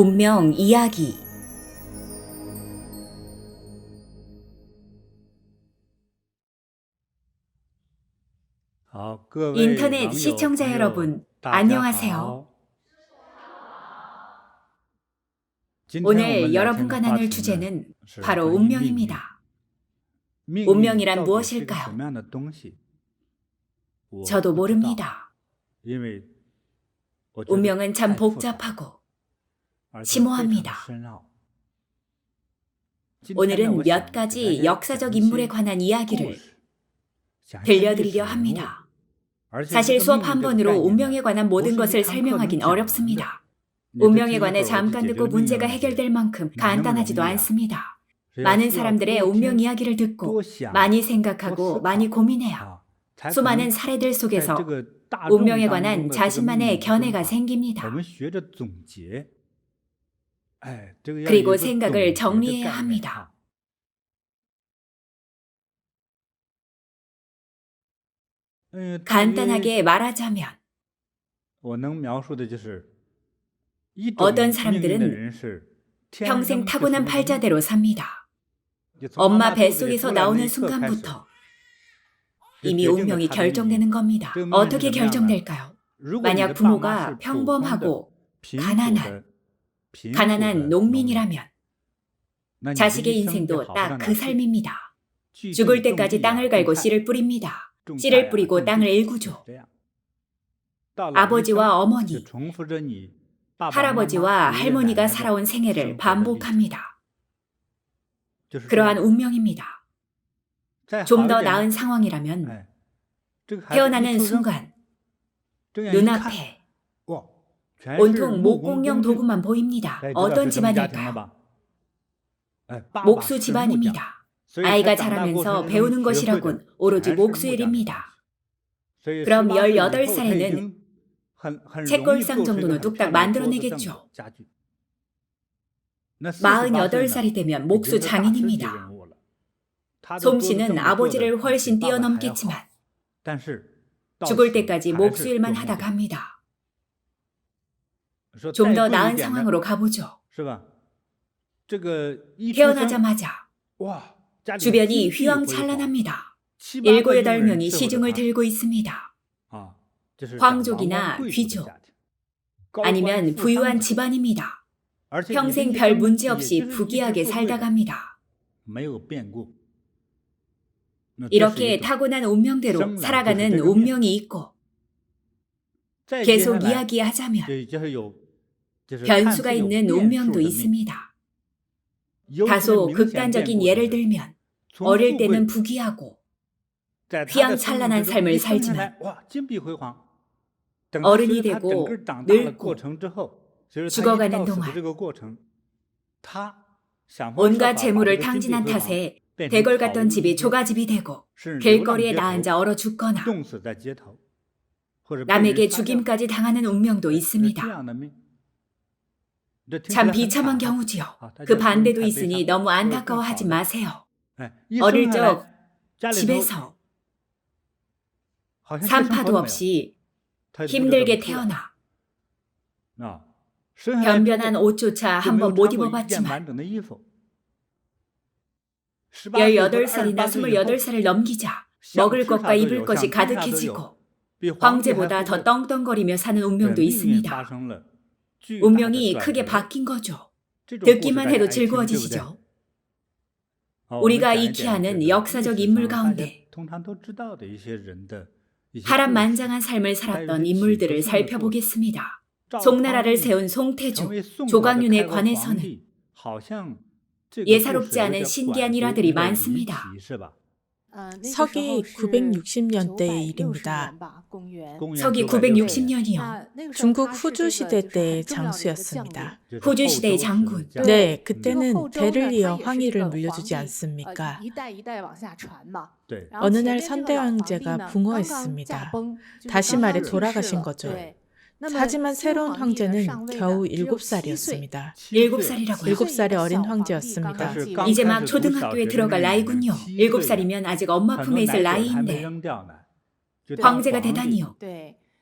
운명 이야기 인터넷 시청자 여러분, 안녕하세요. 오늘 여러분과 나눌 주제는 바로 운명입니다. 운명이란 무엇일까요? 저도 모릅니다. 운명은 참 복잡하고 심오합니다. 오늘은 몇 가지 역사적 인물에 관한 이야기를 들려드리려 합니다. 사실 수업 한 번으로 운명에 관한 모든 것을 설명하긴 어렵습니다. 운명에 관해 잠깐 듣고 문제가 해결될 만큼 간단하지도 않습니다. 많은 사람들의 운명 이야기를 듣고 많이 생각하고 많이 고민해요. 수많은 사례들 속에서 운명에 관한 자신만의 견해가 생깁니다. 그리고 생각을 정리해야 합니다. 간단하게 말하자면 어떤 사람들은 평생 타고난 팔자대로 삽니다. 엄마 뱃속에서 나오는 순간부터 이미 운명이 결정되는 겁니다. 어떻게 결정될까요? 만약 부모가 평범하고 가난한 농민이라면 자식의 인생도 딱 그 삶입니다. 죽을 때까지 땅을 갈고 씨를 뿌립니다. 씨를 뿌리고 땅을 일구죠. 아버지와 어머니, 할아버지와 할머니가 살아온 생애를 반복합니다. 그러한 운명입니다. 좀 더 나은 상황이라면 태어나는 순간 눈앞에 온통 목공용 도구만 보입니다. 어떤 집안일까요? 목수 집안입니다. 아이가 자라면서 배우는 것이라곤 오로지 목수일입니다. 그럼 18살에는 책걸상 정도는 뚝딱 만들어내겠죠. 48살이 되면 목수 장인입니다. 솜씨는 아버지를 훨씬 뛰어넘겠지만 죽을 때까지 목수일만 하다 갑니다. 좀 더 나은 상황으로 가보죠. 태어나자마자 주변이 휘황찬란합니다. 7, 8명이 시중을 들고 있습니다. 황족이나 귀족, 아니면 부유한 집안입니다. 평생 별 문제 없이 부귀하게 살다 갑니다. 이렇게 타고난 운명대로 살아가는 운명이 있고, 계속 이야기하자면 변수가 있는 운명도 있습니다. 다소 극단적인 예를 들면 어릴 때는 부귀하고 휘황찬란한 삶을 살지만 어른이 되고 늙고 죽어가는 동안 온갖 재물을 탕진한 탓에 대궐 갔던 집이 조가집이 되고 길거리에 나앉아 얼어 죽거나 남에게 죽임까지 당하는 운명도 있습니다. 참 비참한 경우지요. 그 반대도 있으니 너무 안타까워하지 마세요. 어릴 적 집에서 산파도 없이 힘들게 태어나 변변한 옷조차 한번 못 입어봤지만 18살이나 28살을 넘기자 먹을 것과 입을 것이 가득해지고 황제보다 더 떵떵거리며 사는 운명도 있습니다. 운명이 크게 바뀐 거죠. 듣기만 해도 즐거워지시죠? 우리가 익히 아는 역사적 인물 가운데 파란만장한 삶을 살았던 인물들을 살펴보겠습니다. 송나라를 세운 송태조, 조광윤에 관해서는 예사롭지 않은 신기한 일화들이 많습니다. 서기 960년대의 일입니다. 서기 960년이요. 중국 후주 시대 때의 장수였습니다. 후주 시대의 장군. 네, 그때는 대를 이어 황위를 물려주지 않습니까? 어느 날 선대 황제가 붕어했습니다. 다시 말해 돌아가신 거죠. 하지만 새로운 황제는 겨우 7살이었습니다. 7살이라고요? 7살의 어린 황제였습니다. 이제 막 초등학교에 들어갈 나이군요. 7살이면 아직 엄마 품에 있을 나이인데 황제가 되다니요.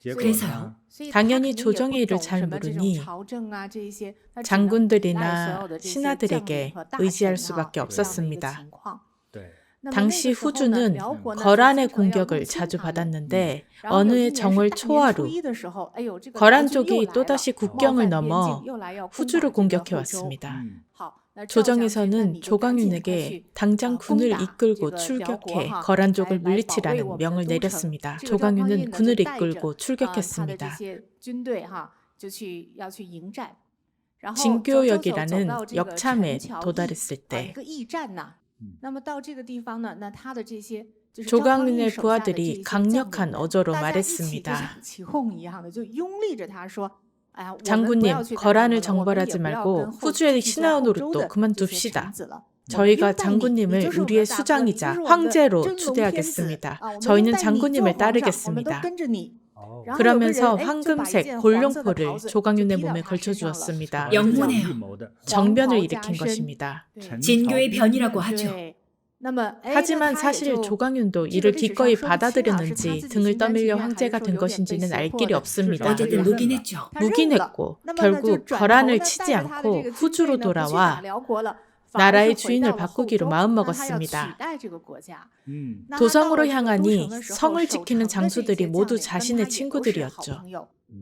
그래서요? 당연히 조정의 일을 잘 모르니 장군들이나 신하들에게 의지할 수밖에 없었습니다. 당시 후주는 거란의 공격을 자주 받았는데 어느 해 정월 초하루 거란족이 또다시 국경을 넘어 후주를 공격해 왔습니다. 조정에서는 조광윤에게 당장 군을 이끌고 출격해 거란족을 물리치라는 명을 내렸습니다. 조광윤은 군을 이끌고 출격했습니다. 진교역이라는 역참에 도달했을 때 조광윤의 부하들이 강력한 어조로 말했습니다. 장군님, 거란을 정벌하지 말고 후주의 신하 노릇도 그만둡시다. 저희가 장군님을 우리의 수장이자 황제로 추대하겠습니다. 저희는 장군님을 따르겠습니다. 그러면서 황금색 골룡포를 조광윤의 몸에 걸쳐주었습니다. 영문해요. 정변을 일으킨 것입니다. 진교의 변이라고 하죠. 하지만 사실 조광윤도 이를 기꺼이 받아들였는지 등을 떠밀려 황제가 된 것인지는 알 길이 없습니다. 어쨌든 묵인했죠. 묵인했고 결국 거란을 치지 않고 후주로 돌아와 나라의 주인을 바꾸기로 마음먹었습니다. 도성으로 향하니 성을 지키는 장수들이 모두 자신의 친구들이었죠.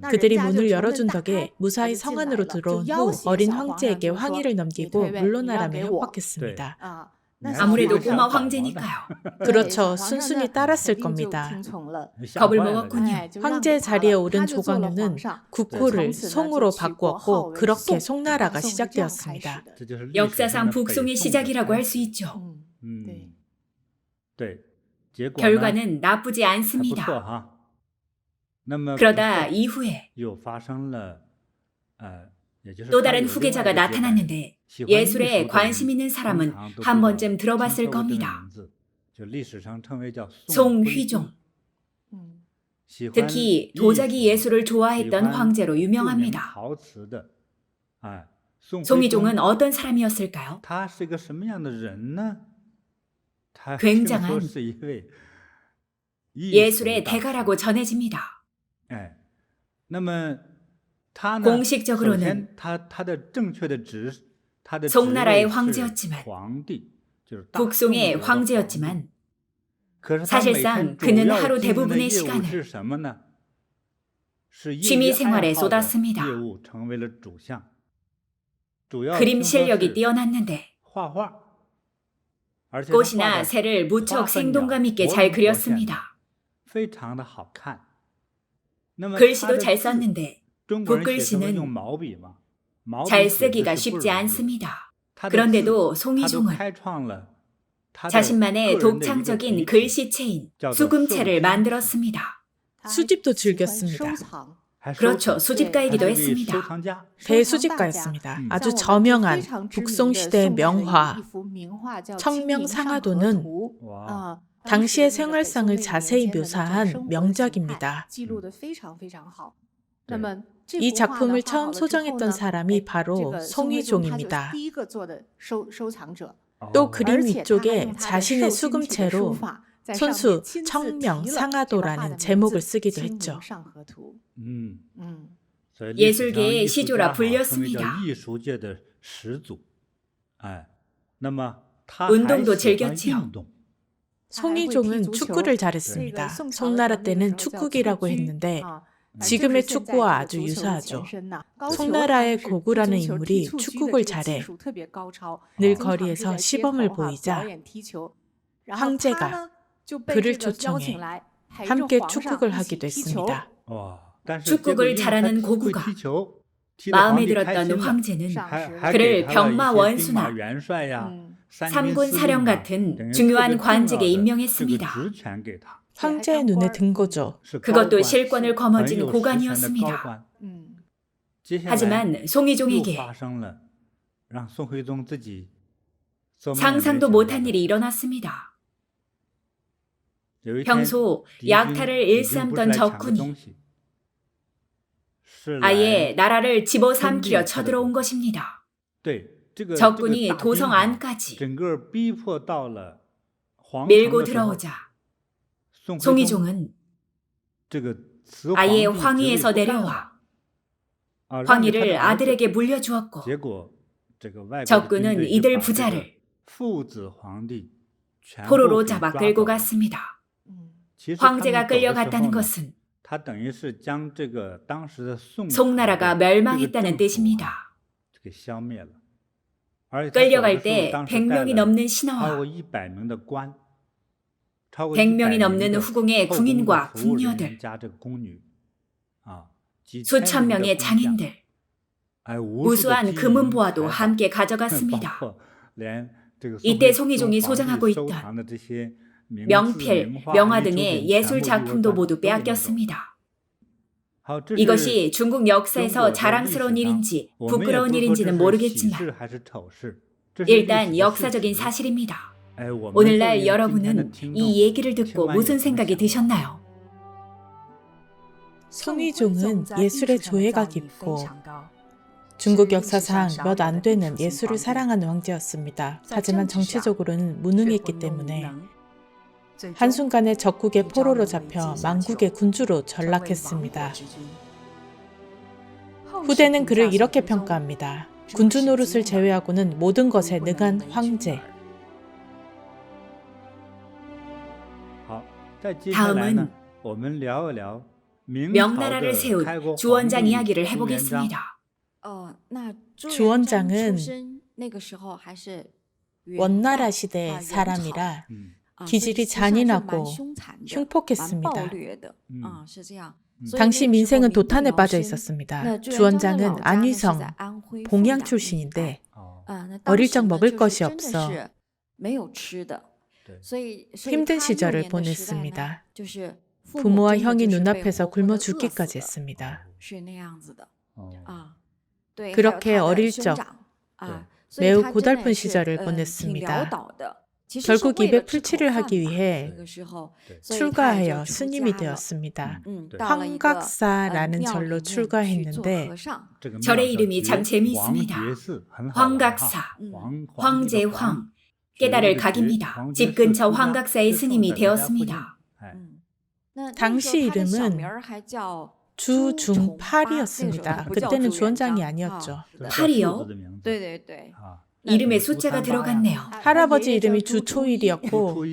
그들이 문을 열어준 덕에 무사히 성 안으로 들어온 후 어린 황제에게 황위를 넘기고 물러나라며 협박했습니다. 아무래도 꼬마 황제니까요. 그렇죠. 순순히 따랐을 겁니다. 겁을 먹었군요. 황제의 자리에 오른 조광윤은 국호를 송으로 바꾸었고 그렇게 송나라가 시작되었습니다. 역사상 북송의 시작이라고 할 수 있죠. 결과는 나쁘지 않습니다. 그러다 이후에 또 다른 후계자가 나타났는데 예술에 관심 있는 사람은 한 번쯤 들어봤을 겁니다. 송휘종. 특히 도자기 예술을 좋아했던 황제로 유명합니다. 송휘종은 어떤 사람이었을까요? 굉장한 예술의 대가라고 전해집니다. 공식적으로는 송나라의 황제였지만 북송의 황제였지만 사실상 그는 하루 대부분의 시간을 취미 생활에 쏟았습니다. 그림 실력이 뛰어났는데 꽃이나 새를 무척 생동감 있게 잘 그렸습니다. 글씨도 잘 썼는데 붓글씨는 잘 쓰기가 쉽지 않습니다. 그런데도 송휘종은 자신만의 독창적인 글씨체인 수금체를 만들었습니다. 수집도 즐겼습니다. 그렇죠. 수집가이기도 했습니다. 대수집가였습니다. 아주 저명한 북송시대의 명화 청명상하도는 당시의 생활상을 자세히 묘사한 명작입니다. 이 작품을 처음 소장했던 사람이 바로 송휘종입니다. 또 그림 위쪽에 자신의 수금체로 손수 청명상하도라는 제목을 쓰기도 했죠. 예술계의 시조라 불렸습니다. 운동도 즐겼지요. 송휘종은 축구를 잘했습니다. 송나라 때는 축구기라고 했는데 지금의 축구와 아주 유사하죠. 송나라의 고구라는 인물이 축구를 잘해 늘 거리에서 시범을 보이자 황제가 그를 초청해 함께 축구를 하기도 했습니다. 축구를 잘하는 고구가 마음에 들었던 황제는 그를 병마 원수나 삼군 사령 같은 중요한 관직에 임명했습니다. 황제의 눈에 든 거죠. 그것도 실권을 거머쥔 고관이었습니다. 하지만 송휘종에게 상상도 못한 일이 일어났습니다. 평소 약탈을 일삼던 적군이 아예 나라를 집어삼키려 쳐들어온 것입니다. 적군이 도성 안까지 밀고 들어오자 송휘종은 아예 황위에서 내려와 황위를 아들에게 물려주었고 적군은 이들 부자를 포로로 잡아 끌고 갔습니다. 황제가 끌려갔다는 것은 송나라가 멸망했다는 뜻입니다. 끌려갈 때 100명이 넘는 신하와 100명이 넘는 후궁의 궁인과 궁녀들, 수천 명의 장인들, 우수한 금은보화도 함께 가져갔습니다. 이때 송희종이 소장하고 있던 명필, 명화 등의 예술 작품도 모두 빼앗겼습니다. 이것이 중국 역사에서 자랑스러운 일인지 부끄러운 일인지는 모르겠지만 일단 역사적인 사실입니다. 오늘날 여러분은 이 얘기를 듣고 무슨 생각이 드셨나요? 송희종은 예술의 조예가 깊고 중국 역사상 몇 안 되는 예술을 사랑하는 황제였습니다. 하지만 정치적으로는 무능했기 때문에 한순간에 적국의 포로로 잡혀 망국의 군주로 전락했습니다. 후대는 그를 이렇게 평가합니다. 군주 노릇을 제외하고는 모든 것에 능한 황제. 다음은 명나라를 세운 주원장 이야기를 해보겠습니다. 주원장은 원나라 시대 사람이라 기질이 잔인하고 흉폭했습니다. 당시 민생은 도탄에 빠져 있었습니다. 주원장은 안휘성, 봉양 출신인데 어릴 적 먹을 것이 없어 힘든 시절을 보냈습니다. 부모와 형이 눈앞에서 굶어 죽기까지 했습니다. 그렇게 어릴 적 매우 고달픈 시절을 보냈습니다. 결국 입에 풀칠을 하기 위해 출가하여 스님이 되었습니다. 황각사라는 절로 출가했는데 절의 이름이 참 재미있습니다. 황각사, 황제황, 깨달을 각입니다. 집 근처 황각사의 스님이 되었습니다. 당시 이름은 주중팔이었습니다. 그때는 주원장이 아니었죠. 팔이요? 이름에 숫자가 들어갔네요. 할아버지 이름이 주초일이었고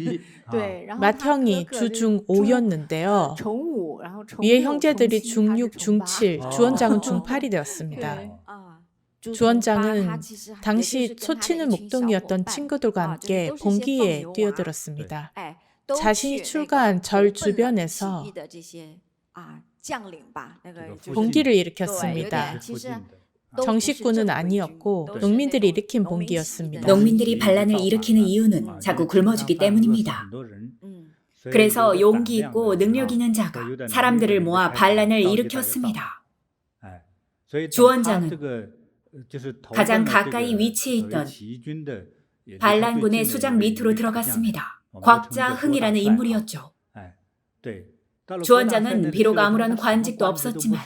맏형이 주중오였는데요. 위에 형제들이 중육, 중칠, 주원장은 중팔이 되었습니다. 주원장은 당시 소치는 목동이었던 친구들과 함께 봉기에 뛰어들었습니다. 자신이 출가한 절 주변에서 봉기를 일으켰습니다. 정식군은 아니었고 농민들이 일으킨 봉기였습니다. 농민들이 반란을 일으키는 이유는 자꾸 굶어주기 때문입니다. 그래서 용기 있고 능력 있는 자가 사람들을 모아 반란을 일으켰습니다. 주원장은 가장 가까이 위치해 있던 반란군의 수장 밑으로 들어갔습니다. 곽자흥이라는 인물이었죠. 주원장은 비록 아무런 관직도 없었지만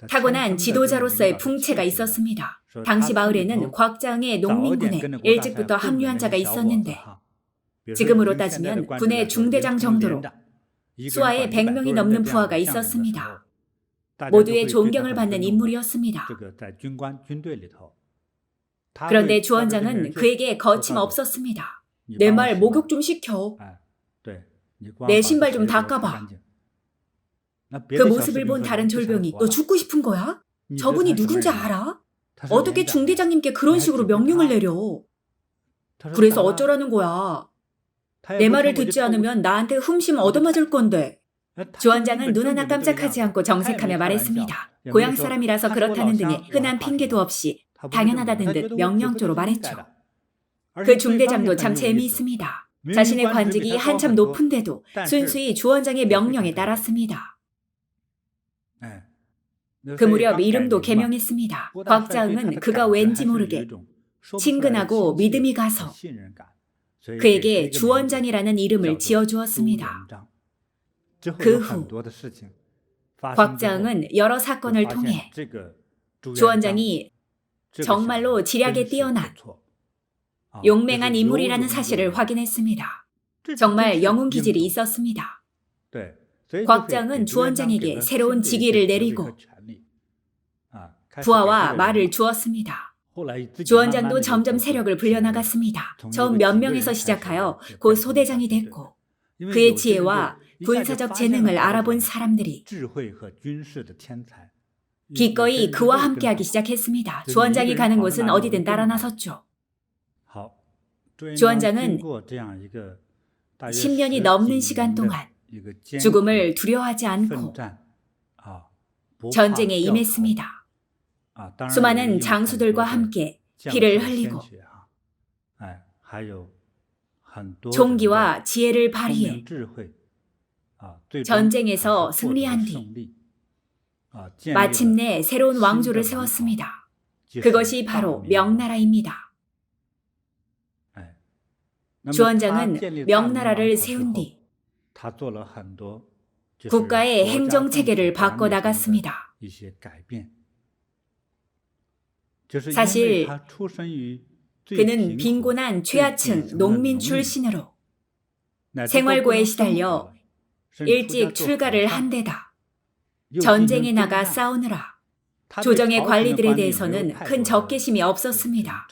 타고난 지도자로서의 풍채가 있었습니다. 당시 마을에는 곽자흥의 농민군에 일찍부터 합류한 자가 있었는데 지금으로 따지면 군의 중대장 정도로 수하에 100명이 넘는 부하가 있었습니다. 모두의 존경을 받는 인물이었습니다. 그런데 주원장은 그에게 거침없었습니다. 내 말 목욕 좀 시켜. 내 신발 좀 닦아봐. 그 모습을 본 다른 졸병이 너 죽고 싶은 거야? 저분이 누군지 알아? 어떻게 중대장님께 그런 식으로 명령을 내려? 그래서 어쩌라는 거야? 내 말을 듣지 않으면 나한테 흠심 얻어맞을 건데. 주원장은 눈 하나 깜짝하지 않고 정색하며 말했습니다. 고향 사람이라서 그렇다는 등의 흔한 핑계도 없이 당연하다는 듯 명령조로 말했죠. 그 중대장도 참 재미있습니다. 자신의 관직이 한참 높은데도 순수히 주원장의 명령에 따랐습니다. 그 무렵 이름도 개명했습니다. 곽자흥은 그가 왠지 모르게 친근하고 믿음이 가서 그에게 주원장이라는 이름을 지어주었습니다. 그 후 곽자흥은 여러 사건을 통해 주원장이 정말로 지략에 뛰어난 용맹한 인물이라는 사실을 확인했습니다. 정말 영웅 기질이 있었습니다. 곽장은 주원장에게 새로운 직위를 내리고 부하와 말을 주었습니다. 주원장도 점점 세력을 불려나갔습니다. 처음 몇 명에서 시작하여 곧 소대장이 됐고 그의 지혜와 군사적 재능을 알아본 사람들이 기꺼이 그와 함께하기 시작했습니다. 주원장이 가는 곳은 어디든 따라 나섰죠. 주원장은 10년이 넘는 시간 동안 죽음을 두려워하지 않고 전쟁에 임했습니다. 수많은 장수들과 함께 피를 흘리고 총기와 지혜를 발휘해 전쟁에서 승리한 뒤 마침내 새로운 왕조를 세웠습니다. 그것이 바로 명나라입니다. 주원장은 명나라를 세운 뒤 국가의 행정체계를 바꿔나갔습니다. 사실 그는 빈곤한 최하층 농민 출신으로 생활고에 시달려 일찍 출가를 한 데다 전쟁에 나가 싸우느라 조정의 관리들에 대해서는 큰 적개심이 없었습니다.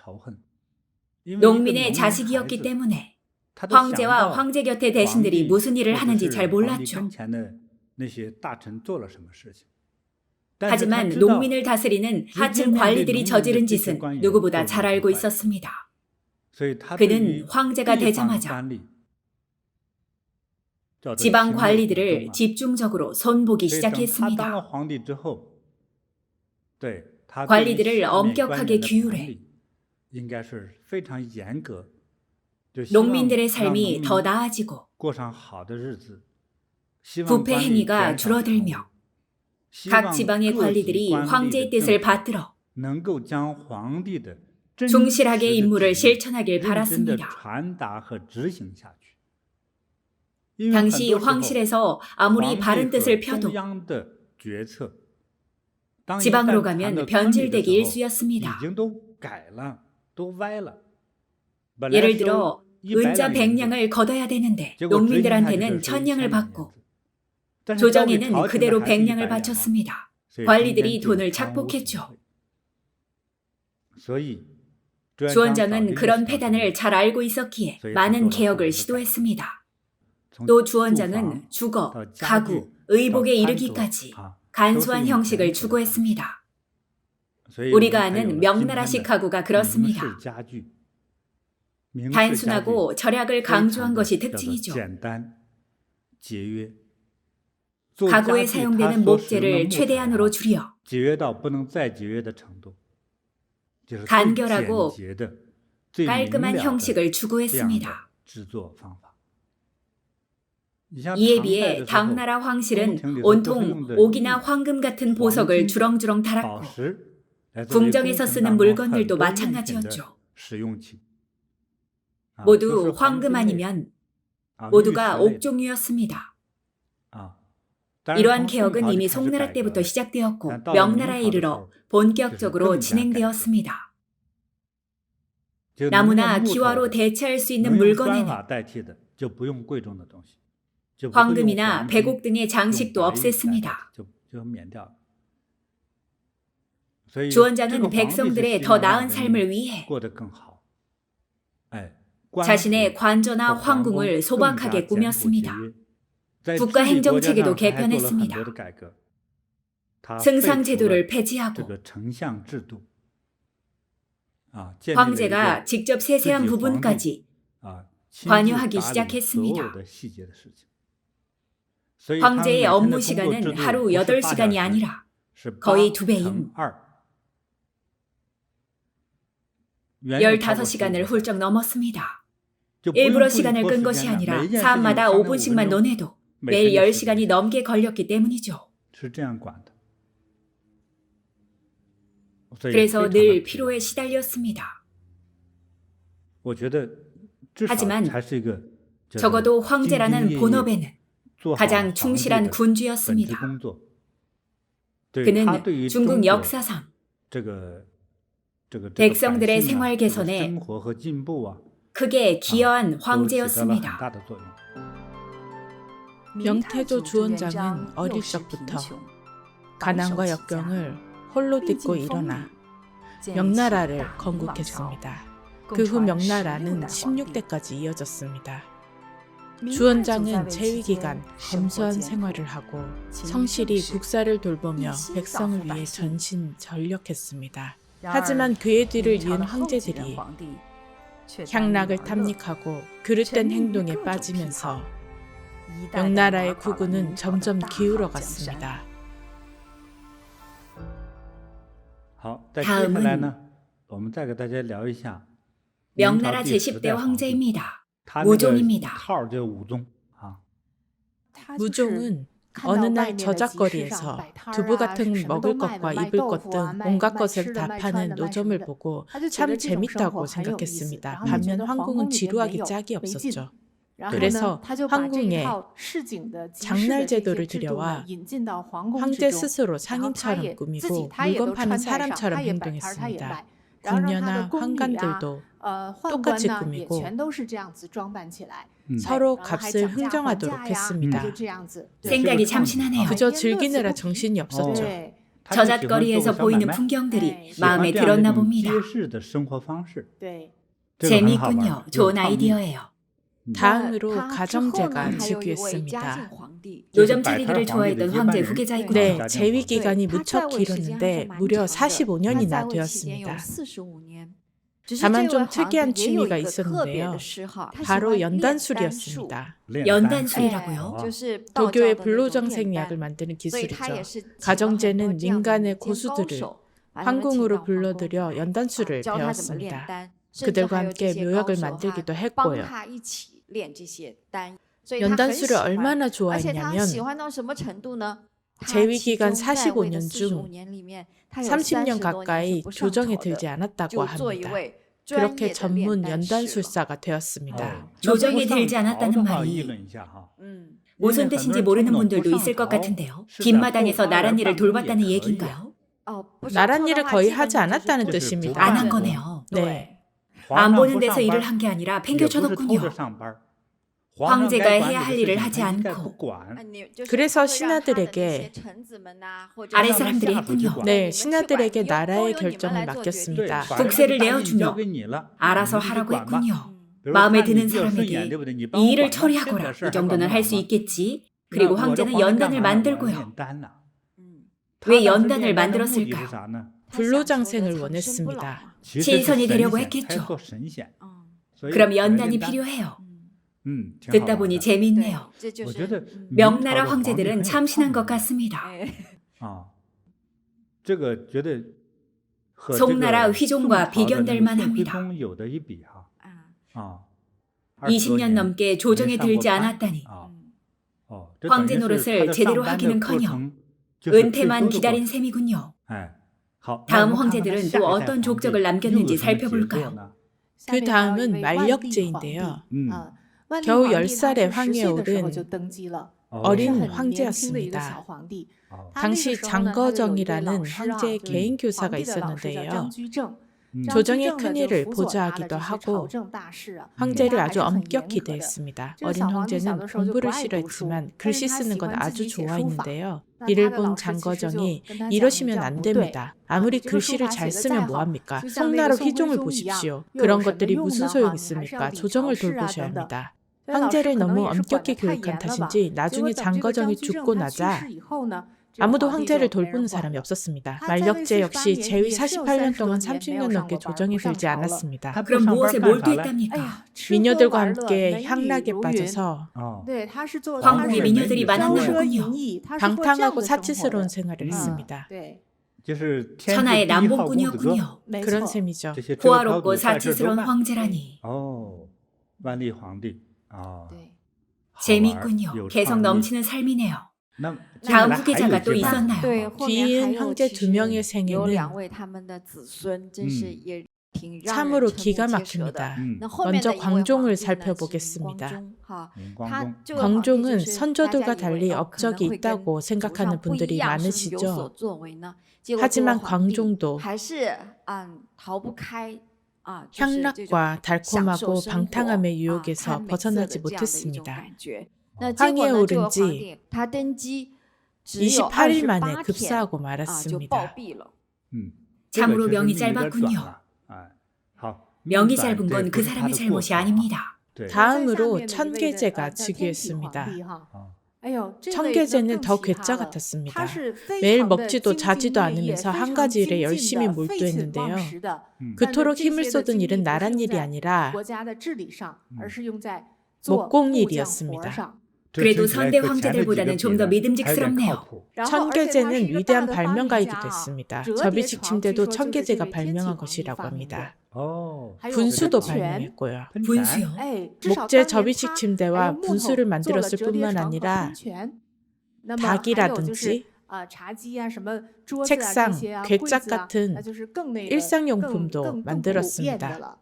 농민의 자식이었기 때문에 황제와 황제 곁의 대신들이 무슨 일을 하는지 잘 몰랐죠. 하지만 농민을 다스리는 하층 관리들이 저지른 짓은 누구보다 잘 알고 있었습니다. 그는 황제가 되자마자 지방 관리들을 집중적으로 손보기 시작했습니다. 관리들을 엄격하게 규율해 농민들의 삶이 더 나아지고 부패 행위가 줄어들며 각 지방의 관리들이 황제의 뜻을 받들어 충실하게 임무를 실천하길 바랐습니다. 당시 황실에서 아무리 바른 뜻을 펴도 지방으로 가면 변질되기 일쑤였습니다. 예를 들어 은자 100냥을 걷어야 되는데 농민들한테는 1000냥을 받고 조정에는 그대로 100냥을 바쳤습니다. 관리들이 돈을 착복했죠. 주원장은 그런 폐단을 잘 알고 있었기에 많은 개혁을 시도했습니다. 또 주원장은 주거, 가구, 의복에 이르기까지 간소한 형식을 추구했습니다. 우리가 아는 명나라식 가구가 그렇습니다. 단순하고 절약을 강조한 것이 특징이죠. 가구에 사용되는 목재를 최대한으로 줄여 간결하고 깔끔한 형식을 추구했습니다. 이에 비해 당나라 황실은 온통 옥이나 황금 같은 보석을 주렁주렁 달았고 궁정에서 쓰는 물건들도 마찬가지였죠. 모두 황금 아니면 모두가 옥종유였습니다. 이러한 개혁은 이미 송나라 때부터 시작되었고 명나라에 이르러 본격적으로 진행되었습니다. 나무나 기와로 대체할 수 있는 물건에는 황금이나 백옥 등의 장식도 없앴습니다. 주원장은 백성들의 더 나은 삶을 위해 자신의 관저나 황궁을 소박하게 꾸몄습니다. 국가 행정체계도 개편했습니다. 승상제도를 폐지하고 황제가 직접 세세한 부분까지 관여하기 시작했습니다. 황제의 업무 시간은 하루 8시간이 아니라 거의 2배인 15시간을 훌쩍 넘었습니다. 일부러 시간을 끈 것이 아니라 사암마다 5분씩만 논해도 매일 10시간이 넘게 걸렸기 때문이죠. 그래서 늘 피로에 시달렸습니다. 하지만 적어도 황제라는 본업에는 가장 충실한 군주였습니다. 그는 중국 역사상 백성들의 생활 개선에 크게 기여한 황제였습니다. 명태조 주원장은 어릴 적부터 가난과 역경을 홀로 딛고 일어나 명나라를 건국했습니다. 그 후 명나라는 16대까지 이어졌습니다. 주원장은 재위 기간 검소한 생활을 하고 성실히 국사를 돌보며 백성을 위해 전신전력했습니다. 하지만 그의 뒤를 이은 황제들이 향락을 탐닉하고 그릇된 행동에 빠지면서 명나라의 국운은 점점 기울어갔습니다. 다음은 명나라 제10대 황제입니다. 무종입니다. 무종은 어느 날 저작거리에서 두부 같은 먹을 것과 입을 것 등 온갖 것을 다 파는 노점을 보고 참 재밌다고 생각했습니다. 반면 황궁은 지루하기 짝이 없었죠. 그래서 황궁에 장날 제도를 들여와 황제 스스로 상인처럼 꾸미고 물건 파는 사람처럼 행동했습니다. 궁녀나 황관들도 똑같이 꾸미고 서로 값을 흥정하도록 했습니다. 생각이 참신하네요. 그저 즐기느라 정신이 없었죠. 저잣거리에서 보이는 풍경들이 마음에 들었나 봅니다. 재미있군요. 좋은 아이디어예요. 다음으로 가정제가 즉위했습니다. 노점 차리기를 좋아했던 황제 후계자이군요. 네, 재위 기간이 무척 길었는데 무려 45년이나 되었습니다. 다만 좀 특이한 취미가 있었는데요. 바로 연단술이었습니다. 연단술이라고요? 도교의 불로장생약을 만드는 기술이죠. 가정제는 민간의 고수들을 황궁으로 불러들여 연단술을 배웠습니다. 그들과 함께 묘약을 만들기도 했고요. 연단술을 얼마나 좋아했냐면 재위 기간 45년 중 30년 가까이 조정에 들지 않았다고 합니다. 그렇게 전문 연단술사가 되었습니다. 조정에 들지 않았다는 말이 무슨 뜻인지 모르는 분들도 있을 것 같은데요. 뒷마당에서 나란 일을 돌봤다는 얘기인가요? 나란 일을 거의 하지 않았다는 뜻입니다. 안 한 거네요. 네. 안 보는 데서 일을 한 게 아니라 팽겨쳐뒀군요. 황제가 해야 할 일을 하지 않고 그래서 신하들에게 아래 사람들이 했군요. 네, 신하들에게 나라의 결정을 맡겼습니다. 국세를 내어주며 알아서 하라고 했군요. 마음에 드는 사람에게 이 일을 처리하거라. 이 정도는 할 수 있겠지. 그리고 황제는 연단을 만들고요. 왜 연단을 만들었을까요? 불로장생을 원했습니다. 신선이 되려고 했겠죠. 그럼 연단이 필요해요. 듣다 보니 재미있네요. 명나라 황제들은 참신한 것 같습니다. 송나라 휘종과 비견될 만합니다. 20년 넘게 조정에 들지 않았다니 황제 노릇을 제대로 하기는커녕 은퇴만 기다린 셈이군요. 다음 황제들은 또 어떤 족적을 남겼는지 살펴볼까요? 그 다음은 만력제인데요. 겨우 10살의 황위에 오른 어린 황제였습니다. 당시 장거정이라는 황제의 개인 교사가 있었는데요. 조정의 큰일을 보좌하기도 하고 황제를 아주 엄격히 대했습니다. 어린 황제는 공부를 싫어했지만 글씨 쓰는 건 아주 좋아했는데요. 이를 본 장거정이 이러시면 안 됩니다. 아무리 글씨를 잘 쓰면 뭐합니까? 송나라 휘종을 보십시오. 그런 것들이 무슨 소용 있습니까? 조정을 돌보셔야 합니다. 황제를 너무 엄격히 교육한 탓인지 나중에 장거정이 죽고 나자 아무도 황제를 돌보는 사람이 없었습니다. 만력제 역시 재위 48년 동안 30년 넘게 조정에 들지 않았습니다. 그럼 무엇에 몰두했답니까? 미녀들과 함께 향락에 빠져서 황궁에 미녀들이 많았나 보군요. 방탕하고 사치스러운 생활을 했습니다. 천하의 남봉꾼이었군요. 그런 셈이죠. 호화롭고 사치스러운 황제라니. 재미있군요. 개성 넘치는 삶이네요. 다음 후계자가 또 있었나요? 뒤이은 황제 2명의 생애는 참으로 기가 막힙니다. 먼저 광종을 살펴보겠습니다. 광종은 선조들과 달리 업적이 있다고 생각하는 분들이 많으시죠. 하지만 광종도 향락과 달콤하고 방탕함의 유혹에서 벗어나지 못했습니다. 황위에 오른 지 28일 만에 28일 급사하고 말았습니다. 참으로 명이 짧았군요. 명이 짧은 건 그 사람의 잘못이 아닙니다. 다음으로 천계제가 즉위했습니다. 천계제는 더 괴짜 같았습니다. 매일 먹지도 자지도 않으면서 한 가지 일에 열심히 몰두했는데요. 그토록 힘을 쏟은 일은 나란 일이 아니라 목공일이었습니다. 그래도 선대 황제들보다는 좀 더 믿음직스럽네요. 천계제는 위대한 발명가이기도 했습니다. 접이식 침대도 천계제가 발명한 것이라고 합니다. 분수도 발명했고요. 분수요? 목재 접이식 침대와 분수를 만들었을 뿐만 아니라 닭이라든지 책상, 괴짝 같은 일상용품도 만들었습니다.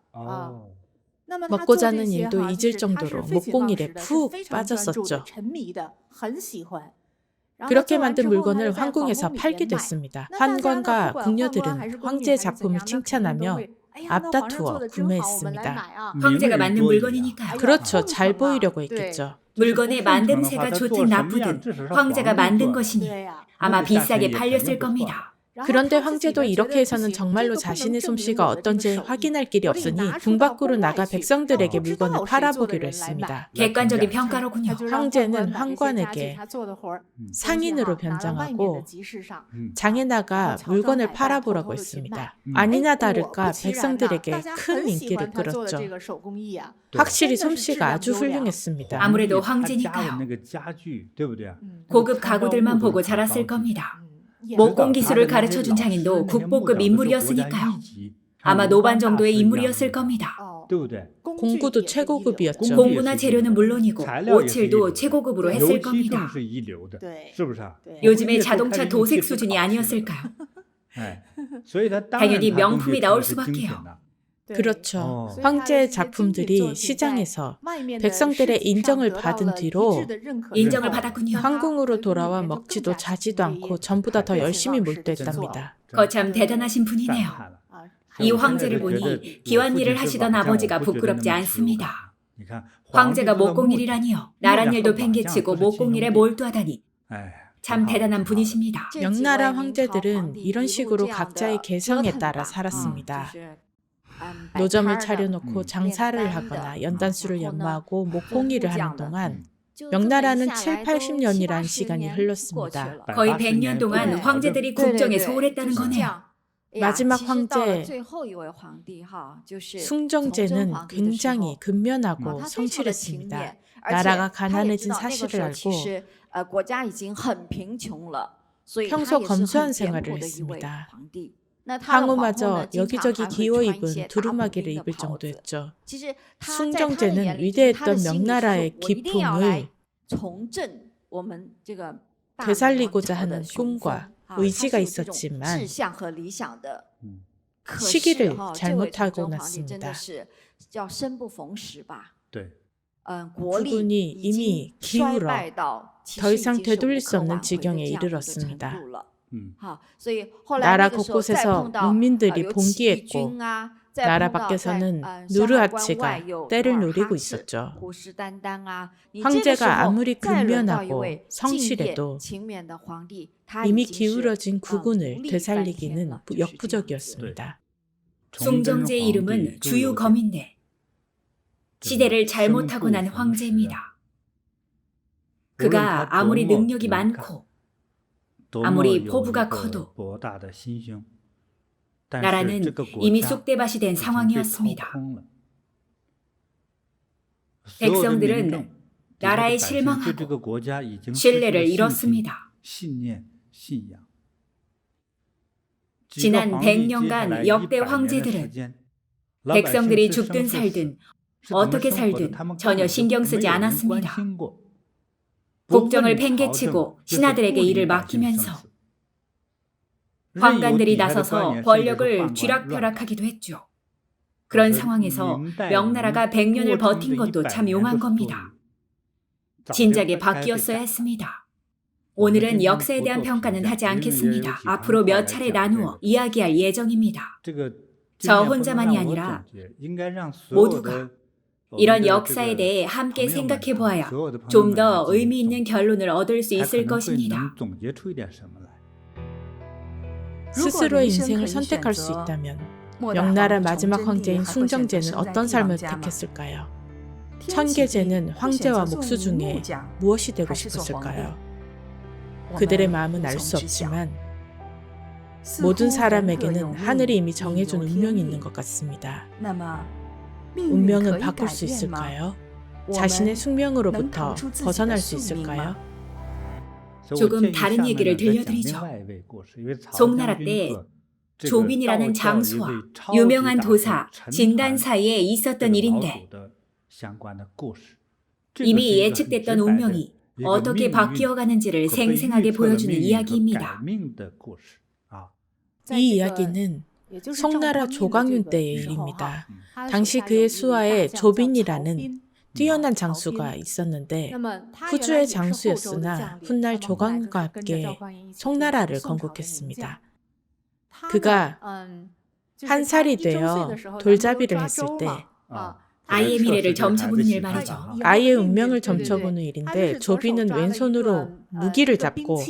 먹고 자는 일도 잊을 정도로 목공일에 푹 빠졌었죠. 그렇게 만든 물건을 황궁에서 팔기도 했습니다. 환관과 궁녀들은 황제의 작품을 칭찬하며 앞다투어 구매했습니다. 황제가 만든 물건이니까요. 그렇죠. 잘 보이려고 했겠죠. 물건의 만듦새가 좋든 나쁘든 황제가 만든 것이니 아마 비싸게 팔렸을 겁니다. 그런데 황제도 이렇게 해서는 정말로 자신의 솜씨가 어떤지 확인할 길이 없으니 궁 밖으로 나가 백성들에게 물건을 팔아보기로 했습니다. 객관적인 평가로군요. 황제는 황관에게 상인으로 변장하고 장에 나가 물건을 팔아보라고 했습니다. 아니나 다를까 백성들에게 큰 인기를 끌었죠. 확실히 솜씨가 아주 훌륭했습니다. 아무래도 황제니까요. 고급 가구들만 보고 자랐을 겁니다. 목공 기술을 가르쳐준 장인도 국보급 인물이었으니까요. 아마 노반 정도의 인물이었을 겁니다. 공구도 최고급이었죠. 공구나 재료는 물론이고 오칠도 최고급으로 했을 겁니다. 요즘의 자동차 도색 수준이 아니었을까요? 당연히 명품이 나올 수밖에요. 그렇죠. 황제의 작품들이 시장에서 백성들의 인정을 받은 뒤로 인정을 받았군요. 황궁으로 돌아와 먹지도 자지도 않고 전보다 더 열심히 몰두했답니다. 거참 대단하신 분이네요. 이 황제를 보니 기완 일을 하시던 아버지가 부끄럽지 않습니다. 황제가 목공일이라니요. 나란 일도 팽개치고 목공일에 몰두하다니 참 대단한 분이십니다. 명나라 황제들은 이런 식으로 각자의 개성에 따라 살았습니다. 노점을 차려놓고 장사를 하거나 연단수를 연마하고 목공일을 하는 동안 명나라는 7, 80년이라는 시간이 흘렀습니다. 거의 100년 동안 황제들이 국정에 소홀했다는 거네요. 마지막 황제 숭정제는 굉장히 근면하고 성실했습니다. 나라가 가난해진 사실을 알고 평소 검소한 생활을 했습니다. 황후마저 여기저기 기워 입은 두루마기를 입을 정도였죠. 숭정제는 위대했던 명나라의 기풍을 되살리고자 하는 꿈과 의지가 있었지만 시기를 잘못하고 났습니다. 부군이 이미 기울어 더 이상 되돌릴 수 없는 지경에 이르렀습니다. 나라 곳곳에서 농민들이 봉기했고 나라 밖에서는 누르하치가 때를 노리고 있었죠. 황제가 아무리 근면하고 성실해도 이미 기울어진 국군을 되살리기는 역부족이었습니다. 숭정제의 이름은 주유검인데 시대를 잘못하고 난 황제입니다. 그가 아무리 능력이 많고 아무리 포부가 커도 나라는 이미 쑥대밭이 된 상황이었습니다. 백성들은 나라에 실망하고 신뢰를 잃었습니다. 지난 100년간 역대 황제들은 백성들이 죽든 살든 어떻게 살든 전혀 신경 쓰지 않았습니다. 국정을 팽개치고 신하들에게 일을 맡기면서 황관들이 나서서 권력을 쥐락펴락하기도 했죠. 그런 상황에서 명나라가 100년을 버틴 것도 참 용한 겁니다. 진작에 바뀌었어야 했습니다. 오늘은 역사에 대한 평가는 하지 않겠습니다. 앞으로 몇 차례 나누어 이야기할 예정입니다. 저 혼자만이 아니라 모두가 이런 역사에 대해 함께 생각해 보아야 좀 더 의미 있는 결론을 얻을 수 있을 것입니다. 스스로의 인생을 선택할 수 있다면 명나라 마지막 황제인 숭정제는 어떤 삶을 택했을까요? 천계제는 황제와 목수 중에 무엇이 되고 싶었을까요? 그들의 마음은 알 수 없지만 모든 사람에게는 하늘이 이미 정해준 운명이 있는 것 같습니다. 운명은 바꿀 수 있을까요? 자신의 숙명으로부터 벗어날 수 있을까요? 조금 다른 얘기를 들려드리죠. 송나라 때 조빈이라는 장수와 유명한 도사 진단 사이에 있었던 일인데 이미 예측됐던 운명이 어떻게 바뀌어가는지를 생생하게 보여주는 이야기입니다. 이 이야기는 송나라 조광윤 때의 일입니다. 당시 그의 수하에 조빈이라는 뛰어난 장수가 있었는데 후주의 장수였으나 훗날 조광윤과 함께 송나라를 건국했습니다. 그가 한 살이 되어 돌잡이를 했을 때 아이의 미래를 점쳐보는 일 말이죠. 아이의 운명을 점쳐보는 일인데 조빈은 왼손으로 무기를 잡고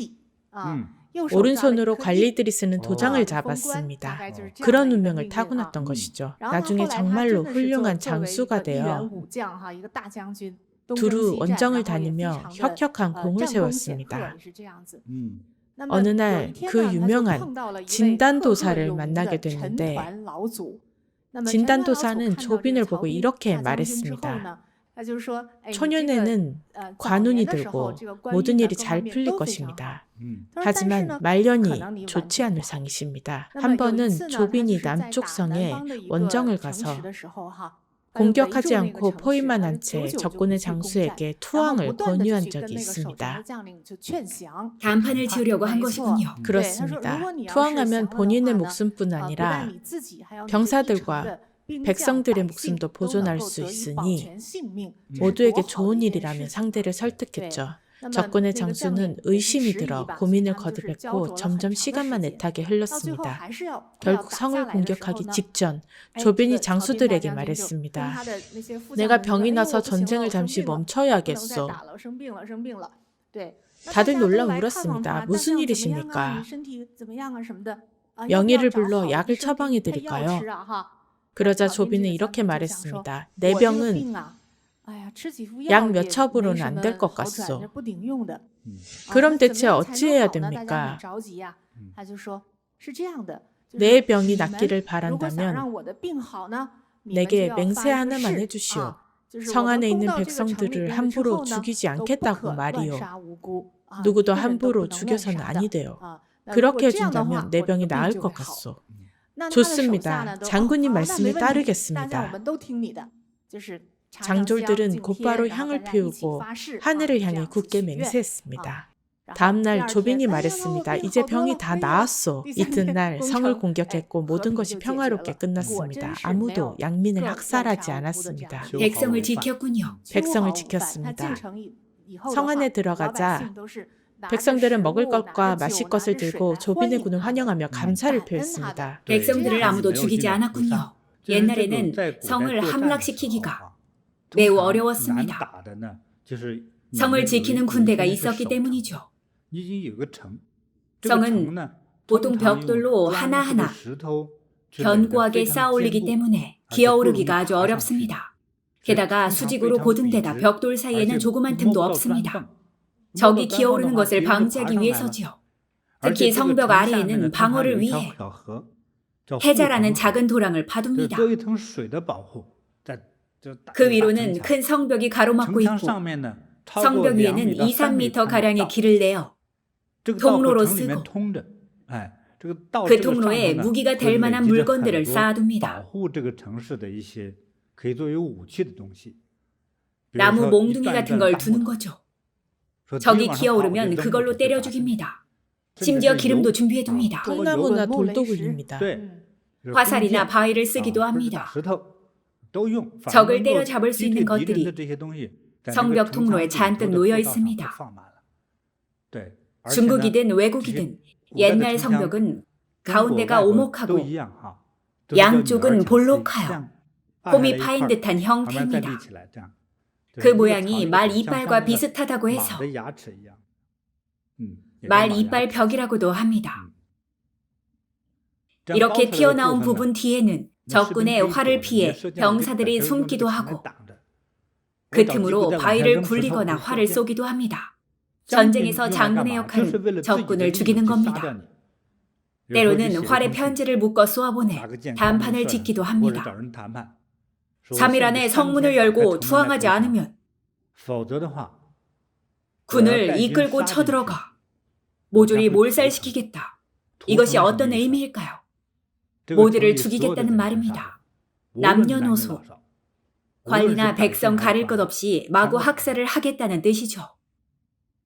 오른손으로 관리들이 쓰는 도장을 잡았습니다. 그런 운명을 타고났던 것이죠. 나중에 정말로 훌륭한 장수가 되어 두루 원정을 다니며 혁혁한 공을 세웠습니다. 어느 날 그 유명한 진단도사를 만나게 됐는데 진단도사는 조빈을 보고 이렇게 말했습니다. 초년에는 관운이 들고 모든 일이 잘 풀릴 것입니다. 하지만 말년이 좋지 않을 상이십니다. 한 번은 조빈이 남쪽 성에 원정을 가서 공격하지 않고 포위만 한 채 적군의 장수에게 투항을 권유한 적이 있습니다. 단판을 지으려고 한 것이군요. 그렇습니다. 투항하면 본인의 목숨뿐 아니라 병사들과 백성들의 목숨도 보존할 수 있으니 모두에게 좋은 일이라며 상대를 설득했죠. 적군의 장수는 의심이 들어 고민을 거듭했고 점점 시간만 애타게 흘렀습니다. 결국 성을 공격하기 직전 조빈이 장수들에게 말했습니다. 내가 병이 나서 전쟁을 잠시 멈춰야겠소. 다들 놀라 울었습니다. 무슨 일이십니까? 명의를 불러 약을 처방해 드릴까요? 그러자 조빈은 이렇게 말했습니다. 내 병은 약 몇 첩으로는 안 될 것 같소. 그럼 대체 어찌해야 됩니까? 내 병이 낫기를 바란다면 내게 맹세 하나만 해주시오. 성 안에 있는 백성들을 함부로 죽이지 않겠다고 말이오. 누구도 함부로 죽여서는 아니 돼요. 그렇게 해준다면 내 병이 나을 것 같소. 좋습니다. 장군님 말씀에 따르겠습니다. 장졸들은 곧바로 향을 피우고 하늘을 향해 굳게 맹세했습니다. 다음날 조빈이 말했습니다. 이제 병이 다 나았소. 이튿날 성을 공격했고 모든 것이 평화롭게 끝났습니다. 아무도 양민을 학살하지 않았습니다. 백성을 지켰군요. 백성을 지켰습니다. 성 안에 들어가자 백성들은 먹을 것과 마실 것을 들고 조빈의 군을 환영하며 감사를 표했습니다. 백성들을 아무도 죽이지 않았군요. 옛날에는 성을 함락시키기가 매우 어려웠습니다. 성을 지키는 군대가 있었기 때문이죠. 성은 보통 벽돌로 하나하나 견고하게 쌓아 올리기 때문에 기어오르기가 아주 어렵습니다. 게다가 수직으로 고든 데다 벽돌 사이에는 조그만 틈도 없습니다. 적이 기어오르는 것을 방지하기 위해서지요. 특히 성벽 아래에는 방어를 위해 해자라는 작은 도랑을 파둡니다. 그 위로는 큰 성벽이 가로막고 있고 성벽 위에는 2, 3m 가량의 길을 내어 통로로 쓰고 그 통로에 무기가 될 만한 물건들을 쌓아둡니다. 나무 몽둥이 같은 걸 두는 거죠. 적이 기어오르면 그걸로 때려 죽입니다. 심지어 기름도 준비해둡니다. 통나무나 돌도 굴립니다. 화살이나 바위를 쓰기도 합니다. 적을 때려잡을 수 있는 것들이 성벽 통로에 잔뜩 놓여 있습니다. 중국이든 외국이든 옛날 성벽은 가운데가 오목하고 양쪽은 볼록하여 홈이 파인 듯한 형태입니다. 그 모양이 말 이빨과 비슷하다고 해서 말 이빨 벽이라고도 합니다. 이렇게 튀어나온 부분 뒤에는 적군의 활을 피해 병사들이 숨기도 하고 그 틈으로 바위를 굴리거나 활을 쏘기도 합니다. 전쟁에서 장군의 역할은 적군을 죽이는 겁니다. 때로는 활에 편지를 묶어 쏘아보내 단판을 짓기도 합니다. 3일 안에 성문을 열고 투항하지 않으면 군을 이끌고 쳐들어가 모조리 몰살시키겠다. 이것이 어떤 의미일까요? 모두를 죽이겠다는 말입니다. 남녀노소, 관리나 백성 가릴 것 없이 마구 학살을 하겠다는 뜻이죠.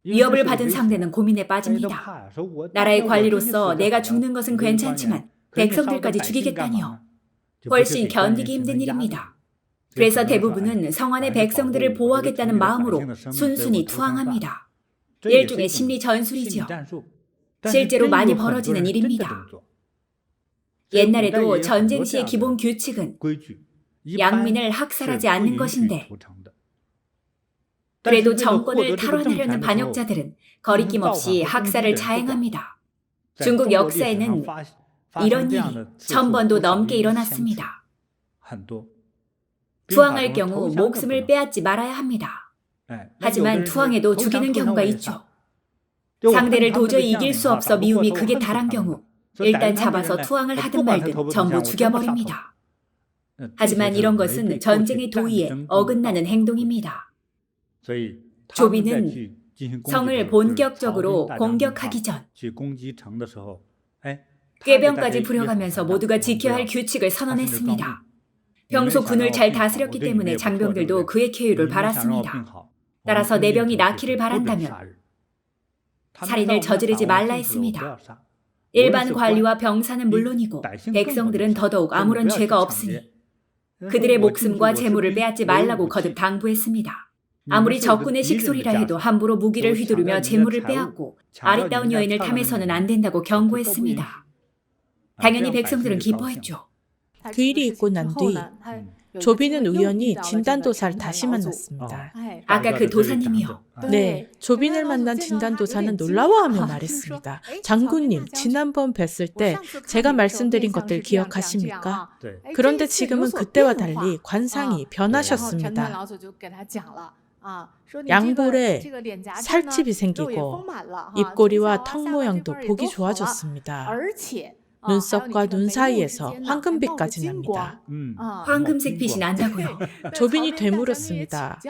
위협을 받은 상대는 고민에 빠집니다. 나라의 관리로서 내가 죽는 것은 괜찮지만 백성들까지 죽이겠다니요. 훨씬 견디기 힘든 일입니다. 그래서 대부분은 성안의 백성들을 보호하겠다는 마음으로 순순히 투항합니다. 일종의 심리 전술이지요. 실제로 많이 벌어지는 일입니다. 옛날에도 전쟁 시의 기본 규칙은 양민을 학살하지 않는 것인데 그래도 정권을 탈환하려는 반역자들은 거리낌 없이 학살을 자행합니다. 중국 역사에는 이런 일이 1000번도 넘게 일어났습니다. 투항할 경우 목숨을 빼앗지 말아야 합니다. 하지만 투항해도 죽이는 경우가 있죠. 상대를 도저히 이길 수 없어 미움이 극에 달한 경우 일단 잡아서 투항을 하든 말든 전부 죽여버립니다. 하지만 이런 것은 전쟁의 도의에 어긋나는 행동입니다. 조비는 성을 본격적으로 공격하기 전 꾀병까지 부려가면서 모두가 지켜야 할 규칙을 선언했습니다. 평소 군을 잘 다스렸기 때문에 장병들도 그의 쾌유를 바랐습니다. 따라서 내병이 낳기를 바란다면 살인을 저지르지 말라 했습니다. 일반 관리와 병사는 물론이고 백성들은 더더욱 아무런 죄가 없으니 그들의 목숨과 재물을 빼앗지 말라고 거듭 당부했습니다. 아무리 적군의 식솔이라 해도 함부로 무기를 휘두르며 재물을 빼앗고 아리따운 여인을 탐해서는 안 된다고 경고했습니다. 당연히 백성들은 기뻐했죠. 그 일이 있고 난 뒤 조비는 우연히 진단도사를 다시 만났습니다. 아까 그 도사님이요. 네, 조빈을 만난 진단도사는 놀라워하며 말했습니다. 장군님, 지난번 뵀을 때 제가 말씀드린 것들 기억하십니까? 그런데 지금은 그때와 달리 관상이 변하셨습니다. 양볼에 살집이 생기고 입꼬리와 턱 모양도 보기 좋아졌습니다. 눈썹과 눈 사이에서 황금빛까지 납니다. 황금색 빛이 난다고요? 조빈이 되물었습니다.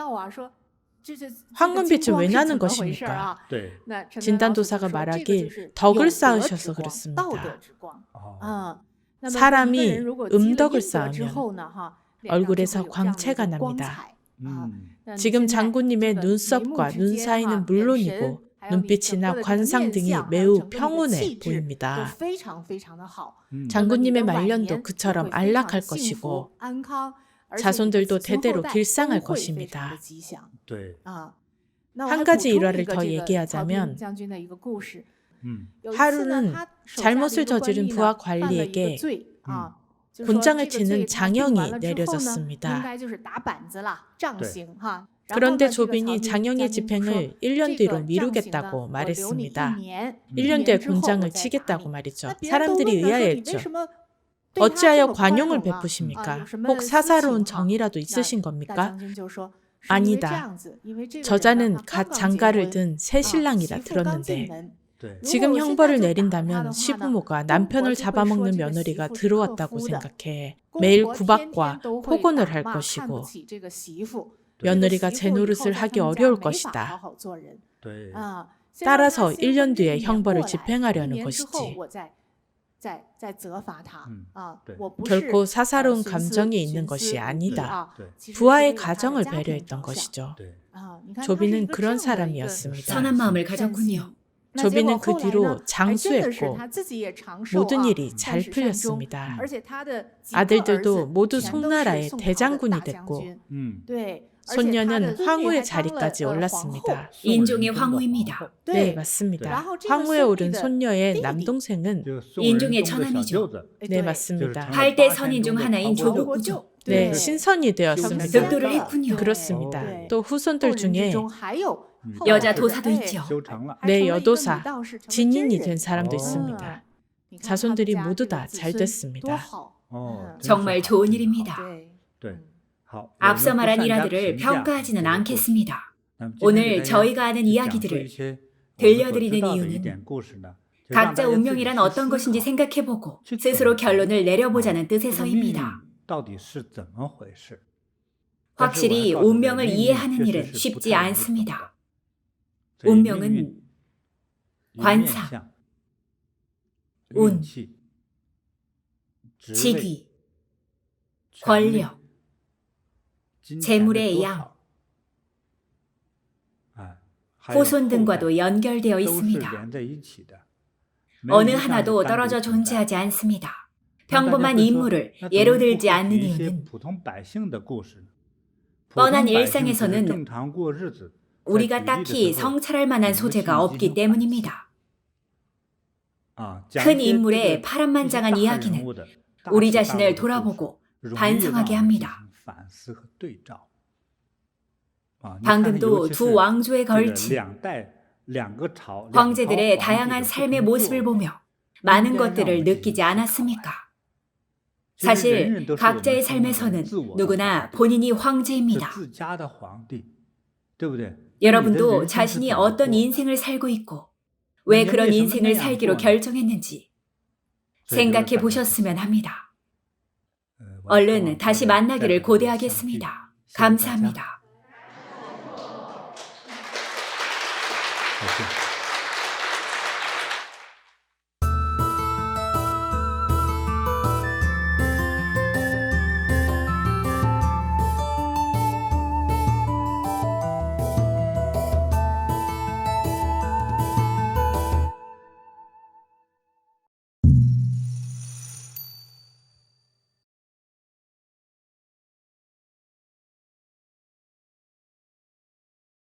황금빛은 왜 나는 것입니까? 진단도사가 말하길 덕을 쌓으셔서 그렇습니다. 사람이 음덕을 쌓으면 얼굴에서 광채가 납니다. 지금 장군님의 눈썹과 눈 사이는 물론이고 눈빛이나 관상 등이 매우 평온해 보입니다. 장군님의 말년도 그처럼 안락할 것이고 자손들도 대대로 길상할 것입니다. 한 가지 일화를 더 얘기하자면 하루는 잘못을 저지른 부하 관리에게 곤장을 치는 장형이 내려졌습니다. 그런데 조빈이 장형의 집행을 1년 뒤로 미루겠다고 말했습니다. 1년 뒤에 곤장을 치겠다고 말이죠. 사람들이 의아해했죠. 어찌하여 관용을 베푸십니까? 혹 사사로운 정이라도 있으신 겁니까? 아니다. 저자는 갓 장가를 든 새신랑이라 들었는데 지금 형벌을 내린다면 시부모가 남편을 잡아먹는 며느리가 들어왔다고 생각해 매일 구박과 폭언을 할 것이고 며느리가 제 노릇을 하기 어려울 것이다. 따라서 1년 뒤에 형벌을 집행하려는 것이지. 결코 사사로운 감정이 있는 것이 아니다. 부하의 가정을 배려했던 것이죠. 조비는 그런 사람이었습니다. 선한 마음을 가졌군요. 조비는 그 뒤로 장수했고 모든 일이 잘 풀렸습니다. 아들들도 모두 송나라의 대장군이 됐고 손녀는 황후의 자리까지 올랐습니다. 인종의 황후입니다. 네, 맞습니다. 황후에 오른 손녀의 남동생은 인종의 처남이죠. 네, 맞습니다. 8대 선인 중 하나인 조국구죠. 네, 신선이 되었습니다. 득도를 했군요. 그렇습니다. 또 후손들 중에 여자 도사도 있죠. 네, 여도사, 진인이 된 사람도 있습니다. 자손들이 모두 다 잘 됐습니다. 정말 좋은 일입니다. 앞서 말한 일화들을 평가하지는 않겠습니다. 오늘 저희가 아는 이야기들을 들려드리는 이유는 각자 운명이란 어떤 것인지 생각해보고 스스로 결론을 내려보자는 뜻에서입니다. 확실히 운명을 이해하는 일은 쉽지 않습니다. 운명은 관상, 운, 직위, 권력, 재물의 양, 후손 등과도 연결되어 있습니다. 어느 하나도 떨어져 존재하지 않습니다. 평범한 인물을 예로 들지 않는 이유는 뻔한 일상에서는 우리가 딱히 성찰할 만한 소재가 없기 때문입니다. 큰 인물의 파란만장한 이야기는 우리 자신을 돌아보고 반성하게 합니다. 방금도 두 왕조에 걸친 황제들의 다양한 삶의 모습을 보며 많은 것들을 느끼지 않았습니까? 사실 각자의 삶에서는 누구나 본인이 황제입니다. 여러분도 자신이 어떤 인생을 살고 있고 왜 그런 인생을 살기로 결정했는지 생각해 보셨으면 합니다. 얼른 다시 만나기를 고대하겠습니다. 감사합니다. 오케이.